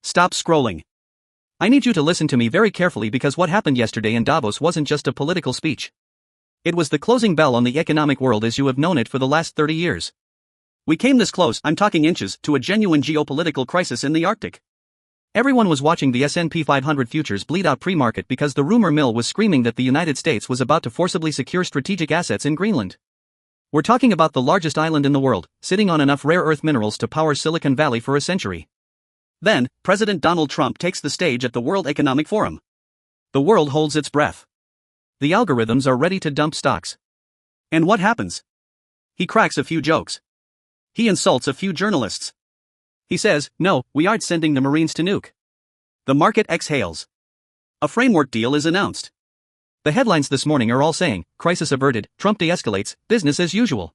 Stop scrolling. I need you to listen to me very carefully because what happened yesterday in Davos wasn't just a political speech. It was the closing bell on the economic world as you have known it for the last 30 years. We came this close, I'm talking inches, to a genuine geopolitical crisis in the Arctic. Everyone was watching the S&P 500 futures bleed out pre-market because the rumor mill was screaming that the United States was about to forcibly secure strategic assets in Greenland. We're talking about the largest island in the world, sitting on enough rare earth minerals to power Silicon Valley for a century. Then, President Donald Trump takes the stage at the World Economic Forum. The world holds its breath. The algorithms are ready to dump stocks. And what happens? He cracks a few jokes. He insults a few journalists. He says, "No, we aren't sending the Marines to nuke." The market exhales. A framework deal is announced. The headlines this morning are all saying, "Crisis averted, Trump de-escalates, business as usual."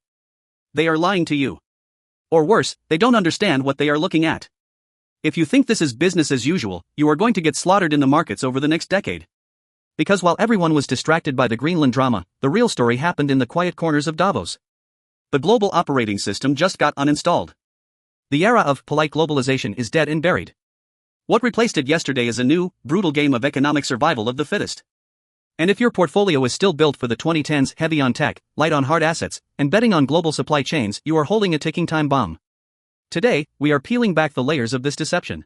They are lying to you. Or worse, they don't understand what they are looking at. If you think this is business as usual, you are going to get slaughtered in the markets over the next decade. Because while everyone was distracted by the Greenland drama, the real story happened in the quiet corners of Davos. The global operating system just got uninstalled. The era of polite globalization is dead and buried. What replaced it yesterday is a new, brutal game of economic survival of the fittest. And if your portfolio is still built for the 2010s, heavy on tech, light on hard assets, and betting on global supply chains, you are holding a ticking time bomb. Today, we are peeling back the layers of this deception.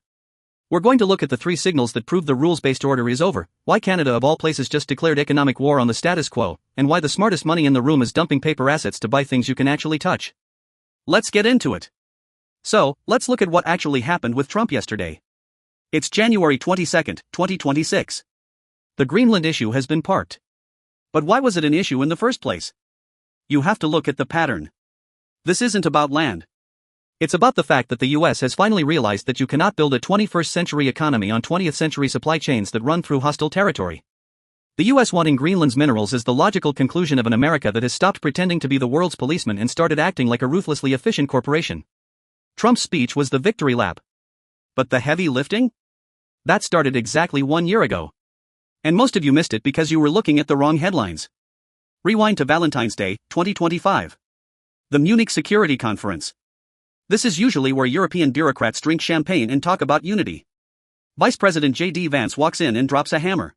We're going to look at the 3 signals that prove the rules-based order is over, why Canada of all places just declared economic war on the status quo, and why the smartest money in the room is dumping paper assets to buy things you can actually touch. Let's get into it. So, let's look at what actually happened with Trump yesterday. It's January 22, 2026. The Greenland issue has been parked. But why was it an issue in the first place? You have to look at the pattern. This isn't about land. It's about the fact that the US has finally realized that you cannot build a 21st century economy on 20th century supply chains that run through hostile territory. The US wanting Greenland's minerals is the logical conclusion of an America that has stopped pretending to be the world's policeman and started acting like a ruthlessly efficient corporation. Trump's speech was the victory lap. But the heavy lifting? That started exactly 1 year ago. And most of you missed it because you were looking at the wrong headlines. Rewind to Valentine's Day, 2025. The Munich Security Conference. This is usually where European bureaucrats drink champagne and talk about unity. Vice President J.D. Vance walks in and drops a hammer.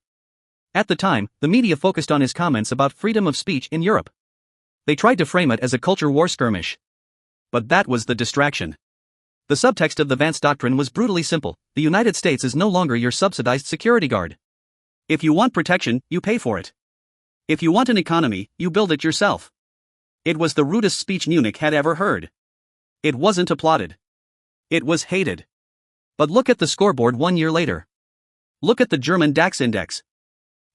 At the time, the media focused on his comments about freedom of speech in Europe. They tried to frame it as a culture war skirmish. But that was the distraction. The subtext of the Vance doctrine was brutally simple: the United States is no longer your subsidized security guard. If you want protection, you pay for it. If you want an economy, you build it yourself. It was the rudest speech Munich had ever heard. It wasn't applauded. It was hated. But look at the scoreboard 1 year later. Look at the German DAX index.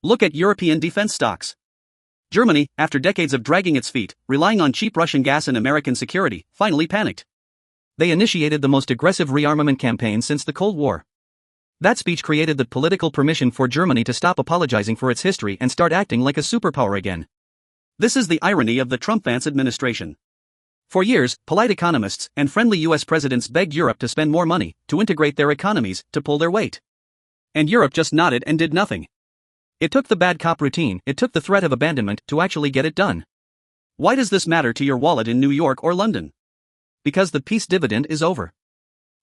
Look at European defense stocks. Germany, after decades of dragging its feet, relying on cheap Russian gas and American security, finally panicked. They initiated the most aggressive rearmament campaign since the Cold War. That speech created the political permission for Germany to stop apologizing for its history and start acting like a superpower again. This is the irony of the Trump-Vance administration. For years, polite economists and friendly US presidents begged Europe to spend more money, to integrate their economies, to pull their weight. And Europe just nodded and did nothing. It took the bad cop routine, it took the threat of abandonment to actually get it done. Why does this matter to your wallet in New York or London? Because the peace dividend is over.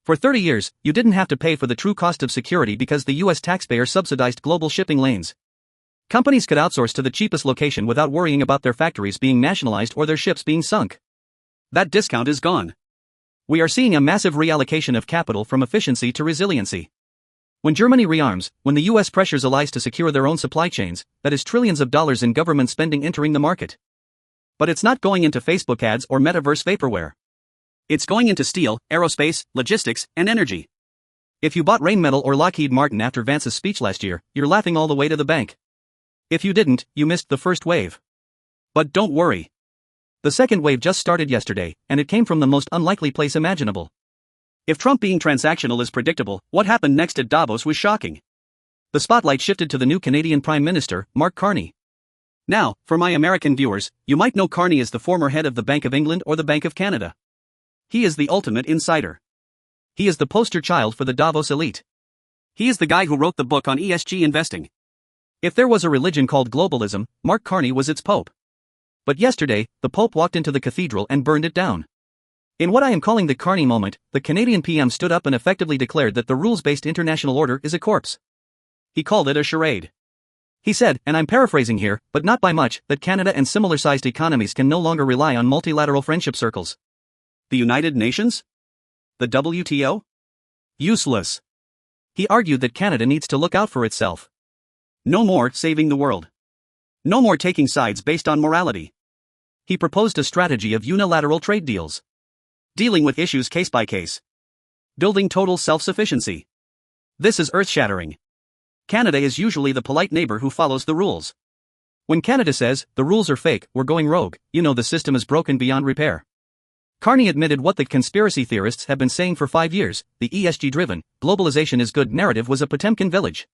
For 30 years, you didn't have to pay for the true cost of security because the US taxpayer subsidized global shipping lanes. Companies could outsource to the cheapest location without worrying about their factories being nationalized or their ships being sunk. That discount is gone. We are seeing a massive reallocation of capital from efficiency to resiliency. When Germany rearms, when the US pressures allies to secure their own supply chains, that is trillions of dollars in government spending entering the market. But it's not going into Facebook ads or metaverse vaporware. It's going into steel, aerospace, logistics, and energy. If you bought Rheinmetall or Lockheed Martin after Vance's speech last year, you're laughing all the way to the bank. If you didn't, you missed the first wave. But don't worry. The second wave just started yesterday, and it came from the most unlikely place imaginable. If Trump being transactional is predictable, what happened next at Davos was shocking. The spotlight shifted to the new Canadian Prime Minister, Mark Carney. Now, for my American viewers, you might know Carney as the former head of the Bank of England or the Bank of Canada. He is the ultimate insider. He is the poster child for the Davos elite. He is the guy who wrote the book on ESG investing. If there was a religion called globalism, Mark Carney was its pope. But yesterday, the Pope walked into the cathedral and burned it down. In what I am calling the Carney moment, the Canadian PM stood up and effectively declared that the rules-based international order is a corpse. He called it a charade. He said, and I'm paraphrasing here, but not by much, that Canada and similar-sized economies can no longer rely on multilateral friendship circles. The United Nations? The WTO? Useless. He argued that Canada needs to look out for itself. No more saving the world. No more taking sides based on morality. He proposed a strategy of unilateral trade deals. Dealing with issues case by case. Building total self-sufficiency. This is earth-shattering. Canada is usually the polite neighbor who follows the rules. When Canada says, the rules are fake, we're going rogue, you know the system is broken beyond repair. Carney admitted what the conspiracy theorists have been saying for 5 years, the ESG-driven, globalization is good narrative was a Potemkin village.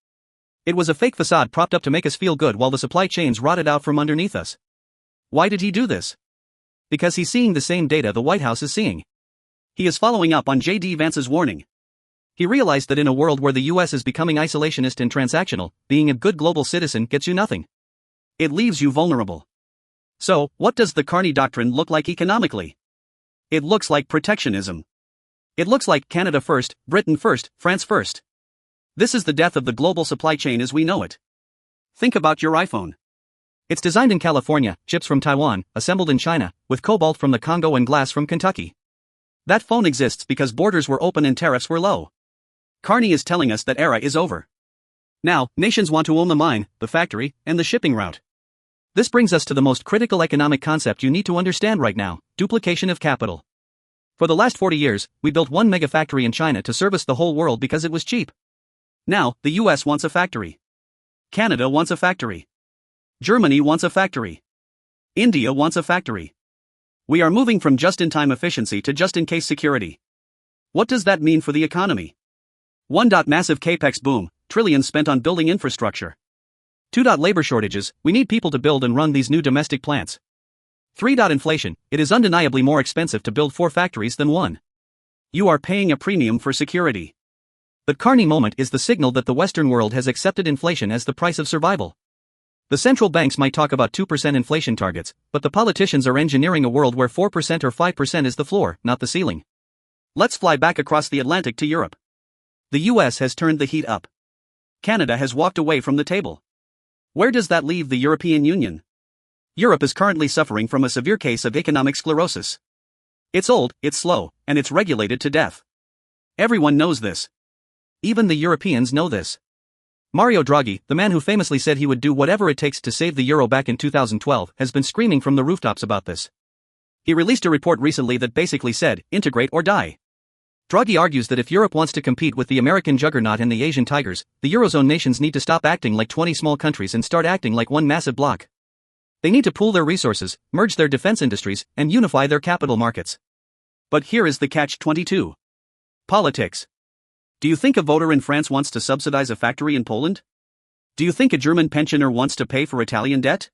It was a fake facade propped up to make us feel good while the supply chains rotted out from underneath us. Why did he do this? Because he's seeing the same data the White House is seeing. He is following up on J.D. Vance's warning. He realized that in a world where the US is becoming isolationist and transactional, being a good global citizen gets you nothing. It leaves you vulnerable. So, what does the Carney Doctrine look like economically? It looks like protectionism. It looks like Canada first, Britain first, France first. This is the death of the global supply chain as we know it. Think about your iPhone. It's designed in California, chips from Taiwan, assembled in China, with cobalt from the Congo and glass from Kentucky. That phone exists because borders were open and tariffs were low. Carney is telling us that era is over. Now, nations want to own the mine, the factory, and the shipping route. This brings us to the most critical economic concept you need to understand right now, duplication of capital. For the last 40 years, we built one mega factory in China to service the whole world because it was cheap. Now, the US wants a factory. Canada wants a factory. Germany wants a factory. India wants a factory. We are moving from just-in-time efficiency to just-in-case security. What does that mean for the economy? 1. Massive capex boom, trillions spent on building infrastructure. 2. Labor shortages, we need people to build and run these new domestic plants. 3. Inflation, it is undeniably more expensive to build 4 factories than 1. You are paying a premium for security. The Carney moment is the signal that the Western world has accepted inflation as the price of survival. The central banks might talk about 2% inflation targets, but the politicians are engineering a world where 4% or 5% is the floor, not the ceiling. Let's fly back across the Atlantic to Europe. The US has turned the heat up. Canada has walked away from the table. Where does that leave the European Union? Europe is currently suffering from a severe case of economic sclerosis. It's old, it's slow, and it's regulated to death. Everyone knows this. Even the Europeans know this. Mario Draghi, the man who famously said he would do whatever it takes to save the euro back in 2012, has been screaming from the rooftops about this. He released a report recently that basically said, integrate or die. Draghi argues that if Europe wants to compete with the American juggernaut and the Asian tigers, the Eurozone nations need to stop acting like 20 small countries and start acting like one massive bloc. They need to pool their resources, merge their defense industries, and unify their capital markets. But here is the catch-22. Politics. Do you think a voter in France wants to subsidize a factory in Poland? Do you think a German pensioner wants to pay for Italian debt?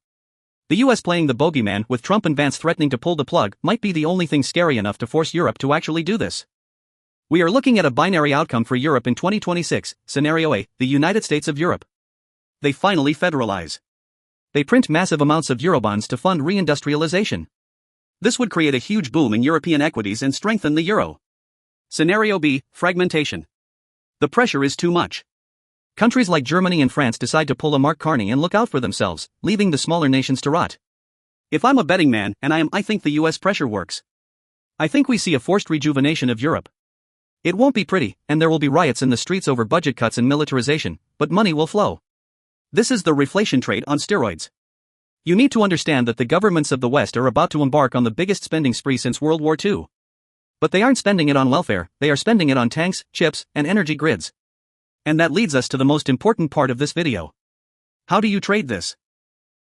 The US playing the bogeyman with Trump and Vance threatening to pull the plug might be the only thing scary enough to force Europe to actually do this. We are looking at a binary outcome for Europe in 2026, Scenario A, the United States of Europe. They finally federalize. They print massive amounts of Eurobonds to fund reindustrialization. This would create a huge boom in European equities and strengthen the euro. Scenario B, fragmentation. The pressure is too much. Countries like Germany and France decide to pull a Mark Carney and look out for themselves, leaving the smaller nations to rot. If I'm a betting man, and I think the US pressure works. I think we see a forced rejuvenation of Europe. It won't be pretty, and there will be riots in the streets over budget cuts and militarization, but money will flow. This is the reflation trade on steroids. You need to understand that the governments of the West are about to embark on the biggest spending spree since World War II. But they aren't spending it on welfare, they are spending it on tanks, chips, and energy grids. And that leads us to the most important part of this video. How do you trade this?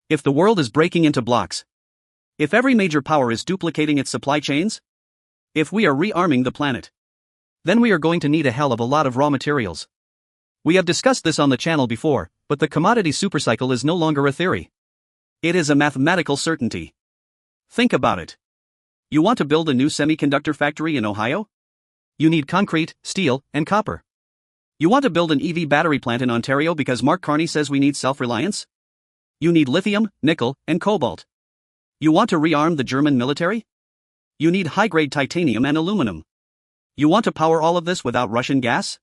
If the world is breaking into blocks. If every major power is duplicating its supply chains. If we are rearming the planet. Then we are going to need a hell of a lot of raw materials. We have discussed this on the channel before, but the commodity supercycle is no longer a theory. It is a mathematical certainty. Think about it. You want to build a new semiconductor factory in Ohio? You need concrete, steel, and copper. You want to build an EV battery plant in Ontario because Mark Carney says we need self-reliance? You need lithium, nickel, and cobalt. You want to rearm the German military? You need high-grade titanium and aluminum. You want to power all of this without Russian gas?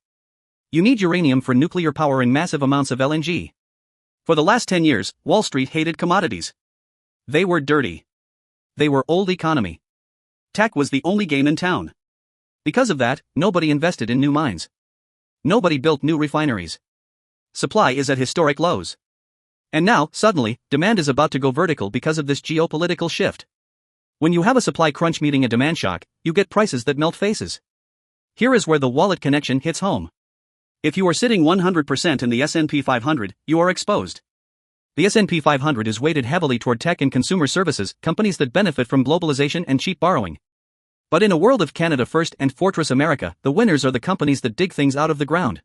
You need uranium for nuclear power and massive amounts of LNG. For the last 10 years, Wall Street hated commodities. They were dirty. They were old economy. Tech was the only game in town. Because of that, nobody invested in new mines. Nobody built new refineries. Supply is at historic lows. And now, suddenly, demand is about to go vertical because of this geopolitical shift. When you have a supply crunch meeting a demand shock, you get prices that melt faces. Here is where the wallet connection hits home. If you are sitting 100% in the S&P 500, you are exposed. The S&P 500 is weighted heavily toward tech and consumer services, companies that benefit from globalization and cheap borrowing. But in a world of Canada First and Fortress America, the winners are the companies that dig things out of the ground.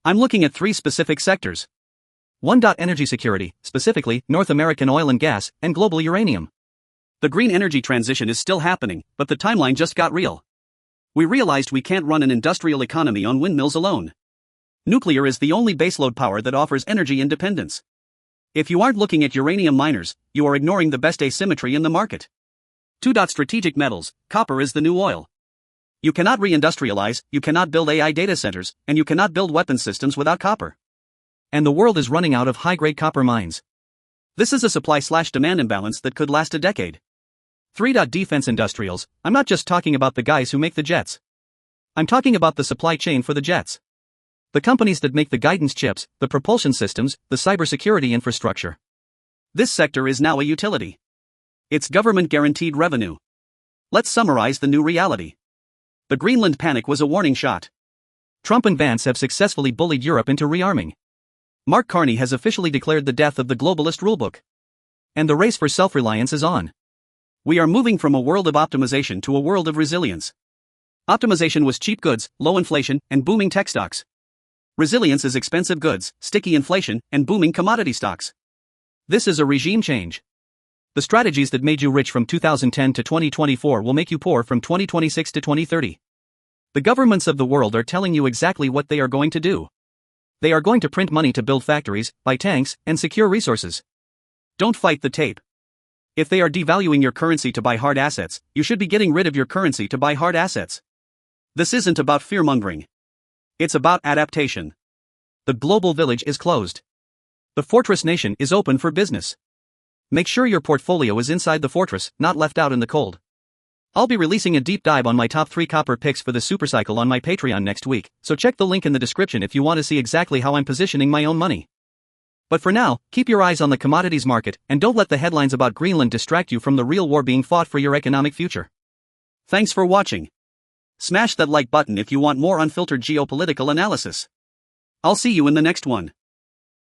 I'm looking at 3 specific sectors. 1. Energy security, specifically North American oil and gas, and global uranium. The green energy transition is still happening, but the timeline just got real. We realized we can't run an industrial economy on windmills alone. Nuclear is the only baseload power that offers energy independence. If you aren't looking at uranium miners, you are ignoring the best asymmetry in the market. 2. Strategic metals, copper is the new oil. You cannot reindustrialize, you cannot build AI data centers, and you cannot build weapon systems without copper. And the world is running out of high-grade copper mines. This is a supply/demand imbalance that could last a decade. 3. Defense industrials, I'm not just talking about the guys who make the jets. I'm talking about the supply chain for the jets. The companies that make the guidance chips, the propulsion systems, the cybersecurity infrastructure. This sector is now a utility. It's government-guaranteed revenue. Let's summarize the new reality. The Greenland panic was a warning shot. Trump and Vance have successfully bullied Europe into rearming. Mark Carney has officially declared the death of the globalist rulebook. And the race for self-reliance is on. We are moving from a world of optimization to a world of resilience. Optimization was cheap goods, low inflation, and booming tech stocks. Resilience is expensive goods, sticky inflation, and booming commodity stocks. This is a regime change. The strategies that made you rich from 2010 to 2024 will make you poor from 2026 to 2030. The governments of the world are telling you exactly what they are going to do. They are going to print money to build factories, buy tanks, and secure resources. Don't fight the tape. If they are devaluing your currency to buy hard assets, you should be getting rid of your currency to buy hard assets. This isn't about fear-mongering. It's about adaptation. The global village is closed. The fortress nation is open for business. Make sure your portfolio is inside the fortress, not left out in the cold. I'll be releasing a deep dive on my top 3 copper picks for the supercycle on my Patreon next week, so check the link in the description if you want to see exactly how I'm positioning my own money. But for now, keep your eyes on the commodities market and don't let the headlines about Greenland distract you from the real war being fought for your economic future. Thanks for watching. Smash that like button if you want more unfiltered geopolitical analysis. I'll see you in the next one.